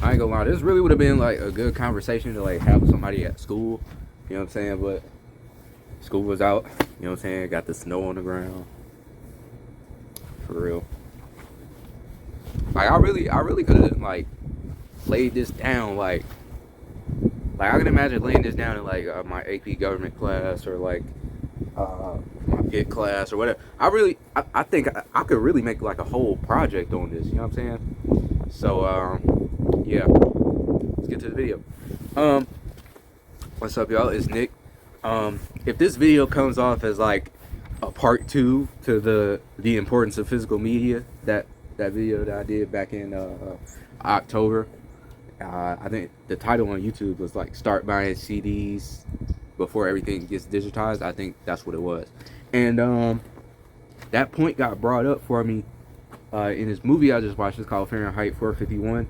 I ain't gonna lie, this really would have been like a good conversation to like have with somebody at school. You know what I'm saying? But school was out. You know what I'm saying? Got the snow on the ground. For real. Like I really could have like laid this down. Like I can imagine laying this down in like my AP government class or like my PIT class or whatever. I think I could really make like a whole project on this. You know what I'm saying? So yeah, let's get to the video. Um, what's up, y'all? It's Nick. If this video comes off as like a part two to the importance of physical media, that video that I did back in October, I think the title on YouTube was like "Start Buying CDs Before Everything Gets Digitized." I think that's what it was, and that point got brought up for me in this movie I just watched. It's called Fahrenheit 451.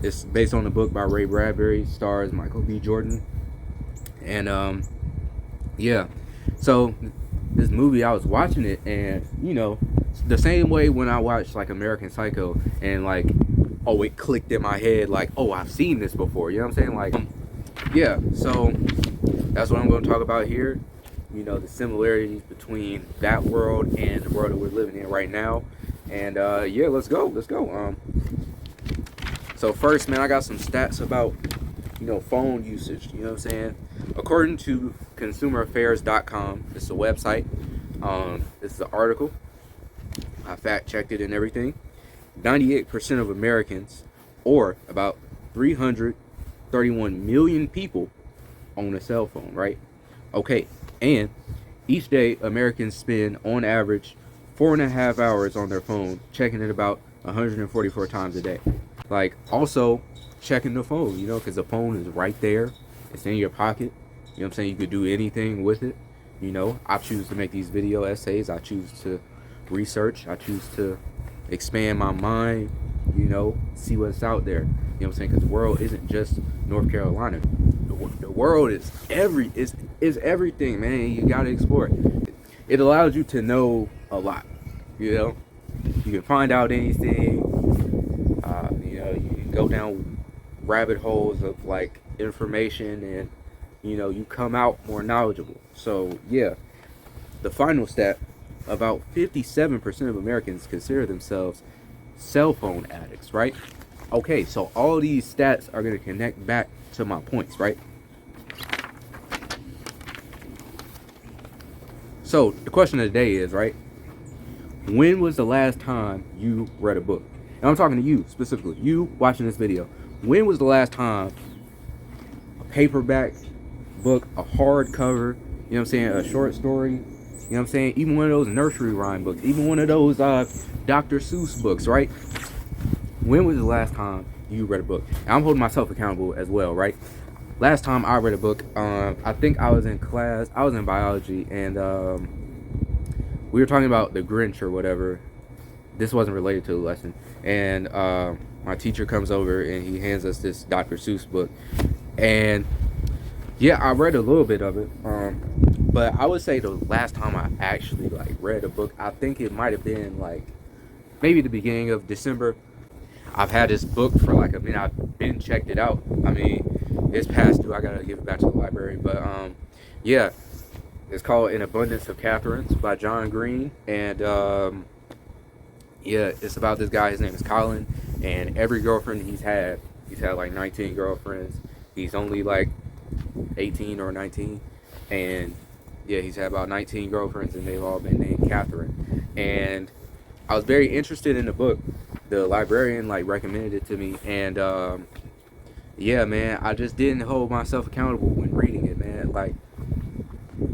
It's based on a book by Ray Bradbury, stars Michael B. Jordan, and yeah. So this movie, I was watching it, and you know, the same way when I watched like American Psycho, and like, oh, it clicked in my head, like, oh, I've seen this before. You know what I'm saying? Like, yeah. So that's what I'm going to talk about here. You know, the similarities between that world and the world that we're living in right now. And yeah, let's go. So first, man, I got some stats about, you know, phone usage. You know what I'm saying? According to consumeraffairs.com, it's a website. This is an article. I fact checked it and everything. 98% of Americans, or about 331 million people, own a cell phone, right? Okay, and each day Americans spend on average 4.5 hours on their phone, checking it about 144 times a day. Like, also checking the phone, you know, because the phone is right there, it's in your pocket. You know what I'm saying? You could do anything with it. You know, I choose to make these video essays. I choose to research. I choose to expand my mind, you know, see what's out there. You know what I'm saying? Because the world isn't just North Carolina. The world is everything, man. You gotta explore it. It allows you to know a lot. You know, you can find out anything. You know, you can go down rabbit holes of like information, and you know, you come out more knowledgeable. So yeah, the final stat: about 57% of Americans consider themselves cell phone addicts, right? Okay, so all these stats are going to connect back to my points, right? So the question of the day is, right, when was the last time you read a book? And I'm talking to you specifically, you watching this video. When was the last time a paperback book, a hardcover, you know what I'm saying, a short story, you know what I'm saying, even one of those nursery rhyme books, even one of those Dr. Seuss books, right? When was the last time you read a book? And I'm holding myself accountable as well, right? Last time I read a book, I think I was in class, I was in biology, and we were talking about the Grinch or whatever. This wasn't related to the lesson. And my teacher comes over and he hands us this Dr. Seuss book. And yeah, I read a little bit of it. But I would say the last time I actually like read a book, I think it might have been like maybe the beginning of December. I've had this book for like, I mean, I've been checked it out. I mean, it's past due. I gotta give it back to the library. But yeah, it's called An Abundance of Catherines by John Green. And yeah, it's about this guy. His name is Colin. And every girlfriend he's had like 19 girlfriends. He's only like 18 or 19. And yeah, he's had about 19 girlfriends, and they've all been named Catherine. And I was very interested in the book. The librarian like recommended it to me, and yeah, man, I just didn't hold myself accountable when reading it, man. Like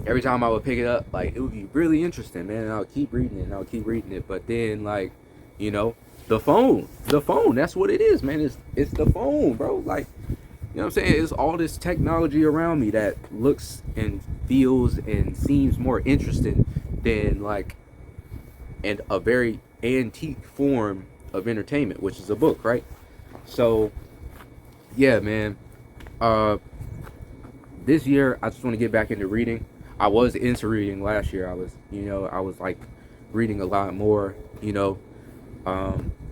every time I would pick it up, like it would be really interesting, man, and I would keep reading it and I would keep reading it. But then, like, you know, the phone, that's what it is, man. It's the phone, bro. Like, you know what I'm saying? It's all this technology around me that looks and feels and seems more interesting than like and a very antique form of entertainment, which is a book, right? So yeah, man, this year I just want to get back into reading. I was into reading last year. I was like reading a lot more, you know,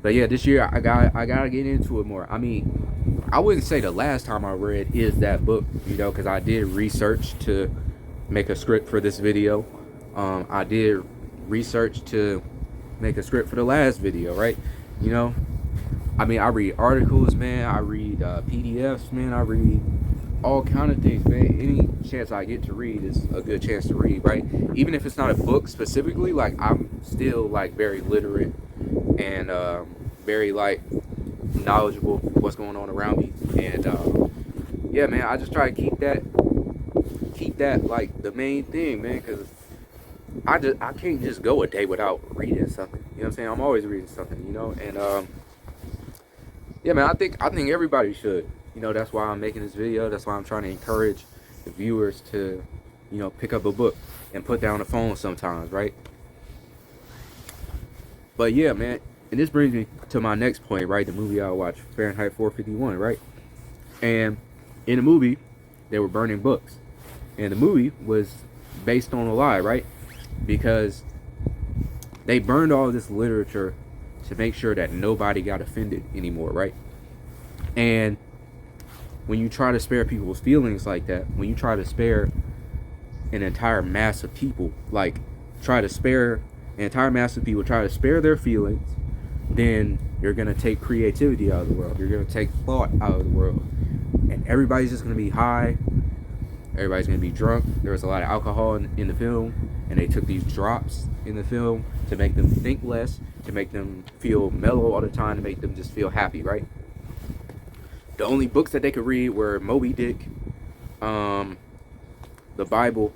But yeah, this year I gotta get into it more. I mean, I wouldn't say the last time I read is that book, you know, because I did research to make a script for this video. I did research to make a script for the last video, right? You know, I mean, I read articles, man. I read PDFs, man. I read all kind of things, man. Any chance I get to read is a good chance to read, right? Even if it's not a book specifically, like I'm still like very literate and very like knowledgeable of what's going on around me. And yeah, man, I just try to keep that like the main thing, man, because I can't just go a day without reading something. You know what I'm saying? I'm always reading something, you know. And yeah, man, I think everybody should. You know, that's why I'm making this video. That's why I'm trying to encourage the viewers to, you know, pick up a book and put down the phone sometimes, right? But yeah, man, and this brings me to my next point, right? The movie I watched, Fahrenheit 451, right? And in the movie, they were burning books. And the movie was based on a lie, right? Because they burned all this literature to make sure that nobody got offended anymore, right? And when you try to spare people's feelings like that, when you try to spare an entire mass of people, like try to spare an entire mass of people, try to spare their feelings, then you're going to take creativity out of the world. You're going to take thought out of the world. And everybody's just going to be high. Everybody's going to be drunk. There was a lot of alcohol in the film. And they took these drops in the film to make them think less, to make them feel mellow all the time, to make them just feel happy, right? The only books that they could read were Moby Dick, the Bible,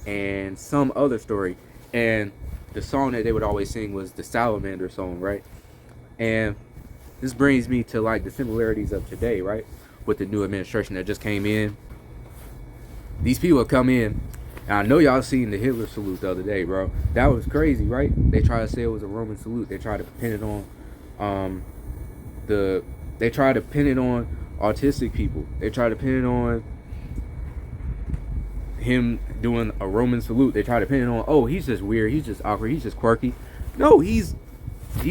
and some other story. And the song that they would always sing was the Salamander song, right? And this brings me to like the similarities of today, right? With the new administration that just came in. These people have come in, and I know y'all seen the Hitler salute the other day, bro. That was crazy, right? They tried to say it was a Roman salute. They tried to pin it on they tried to pin it on autistic people. They tried to pin it on him doing a Roman salute. They tried to pin it on, oh, he's just weird, he's just awkward, he's just quirky. No, he's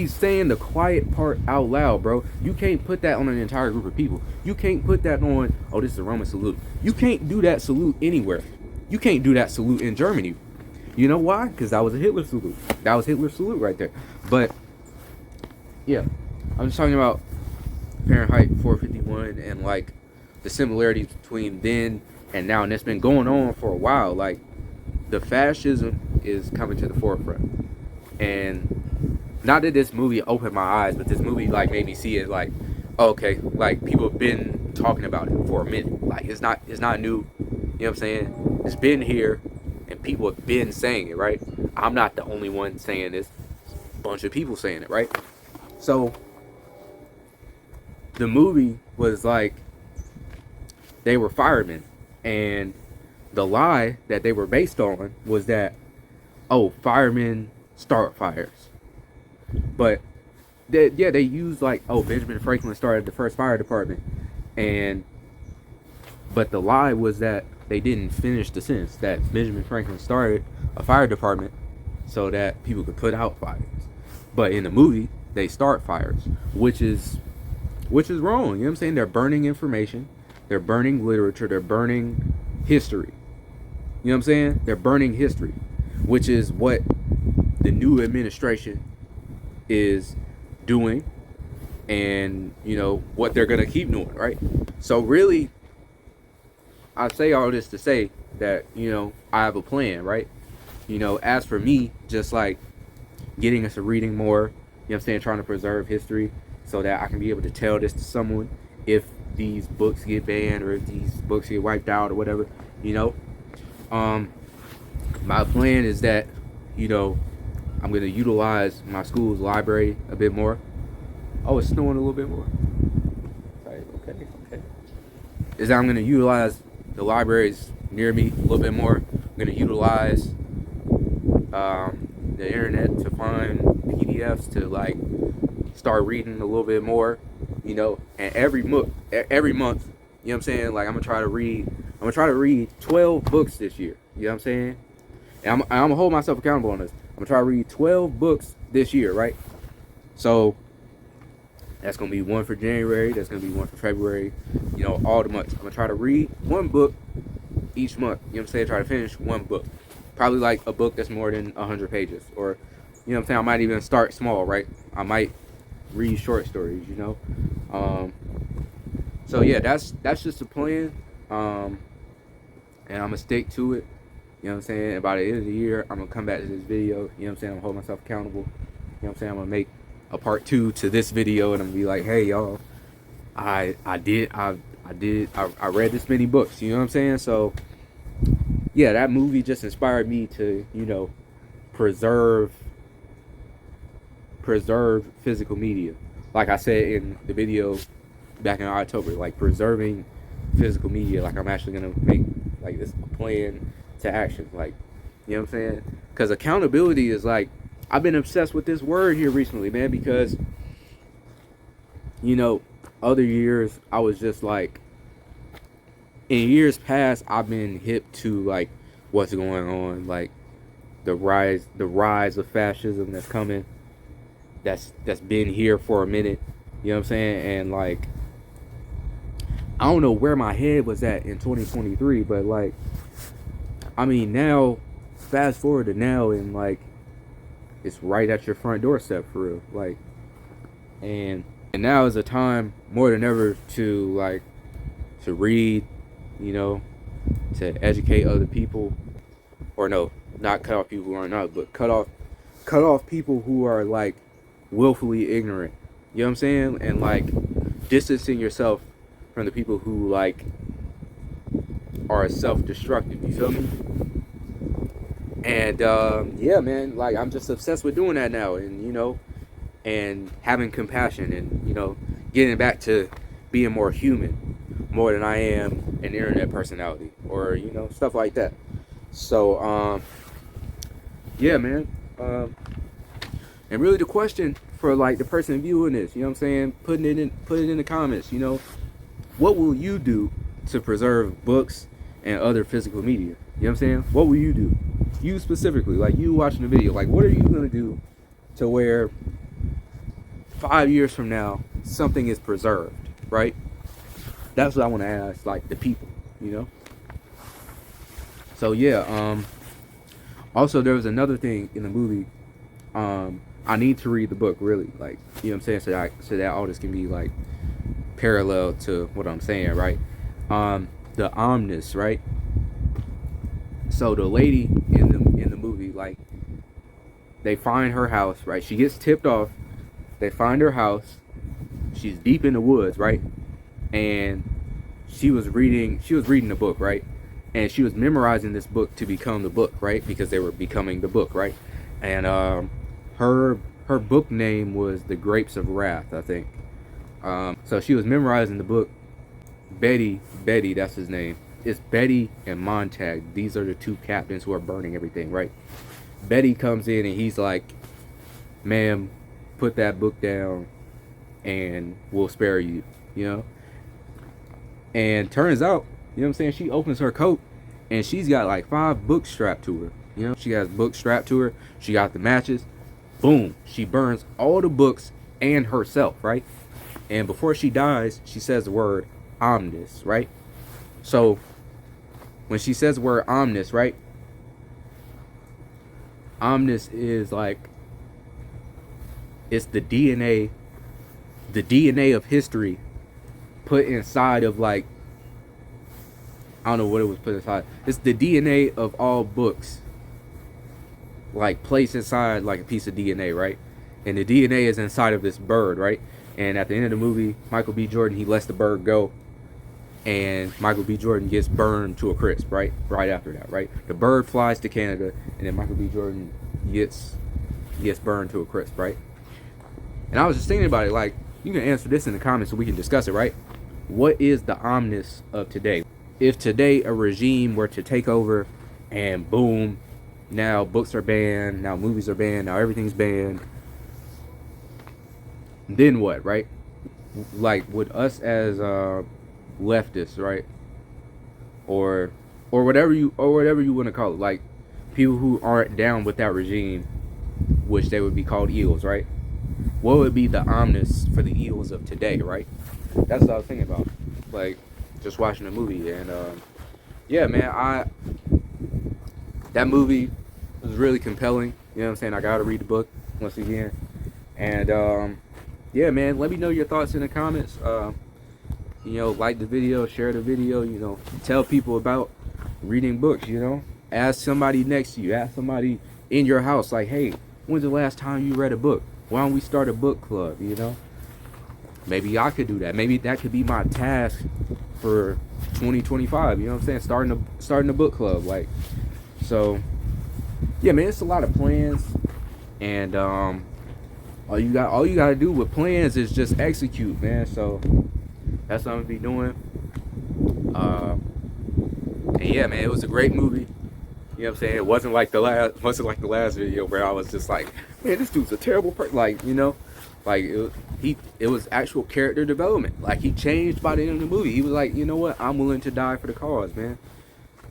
saying the quiet part out loud, bro. You can't put that on an entire group of people. You can't put that on, oh, this is a Roman salute. You can't do that salute anywhere. You can't do that salute in Germany. You know why? Because that was a Hitler salute. That was Hitler's salute right there. But yeah, I'm just talking about Fahrenheit 451 and like the similarities between then and now, and it's been going on for a while. Like the fascism is coming to the forefront, and not that this movie opened my eyes, but this movie like made me see it. Like, okay, like people have been talking about it for a minute. Like it's not new. You know what I'm saying? It's been here, and people have been saying it, right? I'm not the only one saying this. A bunch of people saying it, right? So the movie was like they were firemen, and the lie that they were based on was that, oh, firemen start fires. But they used like, oh, Benjamin Franklin started the first fire department, but the lie was that they didn't finish the sentence, that Benjamin Franklin started a fire department so that people could put out fires. But in the movie, they start fires, which is wrong. You know what I'm saying? They're burning information, they're burning literature, they're burning history. You know what I'm saying? They're burning history, which is what the new administration is doing, and you know what they're gonna keep doing, right? So really, I say all this to say that, you know, I have a plan, right? You know, as for me, just like getting us a reading more, you know what I'm saying, trying to preserve history so that I can be able to tell this to someone if these books get banned or if these books get wiped out or whatever, you know. My plan is that, you know, I'm going to utilize my school's library a bit more. Oh, it's snowing a little bit more. Okay. Is that I'm going to utilize the libraries near me a little bit more. I'm going to utilize the internet to find PDFs to like start reading a little bit more, you know. And every month, you know what I'm saying, like I'm gonna try to read 12 books this year. You know what I'm saying? And I'm gonna hold myself accountable on this. I'm gonna try to read 12 books this year, right? So That's gonna be one for January. That's gonna be one for February. You know, all the months. I'm gonna try to read one book each month. You know what I'm saying? Try to finish one book. Probably like a book that's more than 100 pages. Or, you know what I'm saying? I might even start small, right? I might read short stories, you know? So yeah, that's just the plan. And I'm gonna stick to it. You know what I'm saying? By the end of the year, I'm gonna come back to this video. You know what I'm saying? I'm gonna hold myself accountable. You know what I'm saying? I'm gonna make a part 2 to this video, and I'm gonna be like, hey y'all, I read this many books. You know what I'm saying? So yeah, that movie just inspired me to, you know, preserve physical media. Like I said in the video back in October, like preserving physical media. Like I'm actually gonna make like this plan to action. Like, you know what I'm saying? Because accountability is like, I've been obsessed with this word here recently, man, because, you know, other years I was just like, in years past I've been hip to like what's going on, like the rise of fascism that's coming, that's been here for a minute. You know what I'm saying? And like, I don't know where my head was at in 2023, but like, I mean, now, fast forward to now, and like, it's right at your front doorstep for real. Like, and now is a time more than ever to like, to read, you know, to educate other people, or no, not cut off people who are not, but cut off people who are like willfully ignorant. You know what I'm saying? And like distancing yourself from the people who like are self-destructive. You feel me? And yeah, man, like I'm just obsessed with doing that now, and you know, and having compassion, and you know, getting back to being more human, more than I am an internet personality, or you know, stuff like that. So yeah, man. And really the question for like the person viewing this, you know what I'm saying, put it in the comments, you know, what will you do to preserve books and other physical media? You know what I'm saying? What will you do? You specifically, like you watching the video, like what are you gonna do to where 5 years from now something is preserved, right? That's what I want to ask, like the people, you know. So yeah, also there was another thing in the movie. I need to read the book, really, like, you know what I'm saying, so that all this can be like parallel to what I'm saying, right? The omnis, right? So the lady in the movie, like, they find her house, right? She gets tipped off. They find her house. She's deep in the woods, right? And she was reading the book, right? And she was memorizing this book to become the book, right? Because they were becoming the book, right? And her book name was The Grapes of Wrath, I think. So she was memorizing the book. Betty, that's his name. It's Betty and Montag. These are the two captains who are burning everything, right? Betty comes in and he's like, ma'am, put that book down and we'll spare you, you know? And turns out, you know what I'm saying, she opens her coat and she's got like 5 books strapped to her. You know, she has books strapped to her. She got the matches. Boom. She burns all the books and herself, right? And before she dies, she says the word omnis, right? So when she says the word omnis, right? Omnis is like, it's the DNA of history put inside of like, I don't know what it was put inside. It's the DNA of all books, like placed inside like a piece of DNA, right? And the DNA is inside of this bird, right? And at the end of the movie, Michael B. Jordan, he lets the bird go, and Michael B. Jordan gets burned to a crisp, right? Right after that, right? The bird flies to Canada, and then Michael B. Jordan gets burned to a crisp, right? And I was just thinking about it, like, you can answer this in the comments so we can discuss it, right? What is the omnis of today? If today a regime were to take over and boom, now books are banned, now movies are banned, now everything's banned, then what, right? Like, would us as leftists, right? Or whatever you want to call it, like people who aren't down with that regime, which they would be called eels, right? what would be the ominous for the Eagles of today, right? That's what I was thinking about. Like, just watching the movie. And, yeah, man, that movie was really compelling. You know what I'm saying? I got to read the book once again. And, yeah, man, let me know your thoughts in the comments. You know, like the video, share the video, you know, tell people about reading books, you know. Ask somebody next to you, ask somebody in your house, like, hey, when's the last time you read a book? Why don't we start a book club, you know? Maybe I could do that. Maybe that could be my task for 2025, you know what I'm saying? Starting a book club, like. So, yeah, man, it's a lot of plans. And all you gotta do with plans is just execute, man. So that's what I'm gonna be doing. And yeah, man, it was a great movie. You know what I'm saying? It wasn't like the last video where I was just like, man, this dude's a terrible person. Like, you know, like it was actual character development. Like, he changed by the end of the movie. He was like, you know what? I'm willing to die for the cause, man.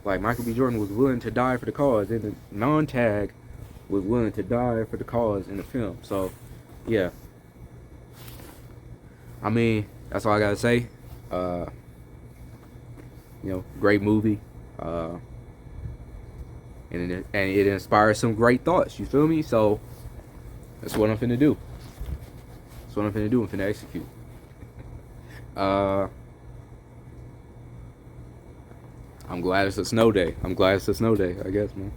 Like, Michael B. Jordan was willing to die for the cause, and the non-tag was willing to die for the cause in the film. So, yeah. I mean, that's all I gotta say. You know, great movie. And it inspires some great thoughts. You feel me? So that's what I'm finna do. That's what I'm finna do. I'm finna execute. I'm glad it's a snow day. I guess, man.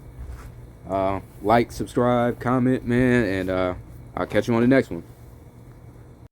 Like, subscribe, comment, man, and I'll catch you on the next one.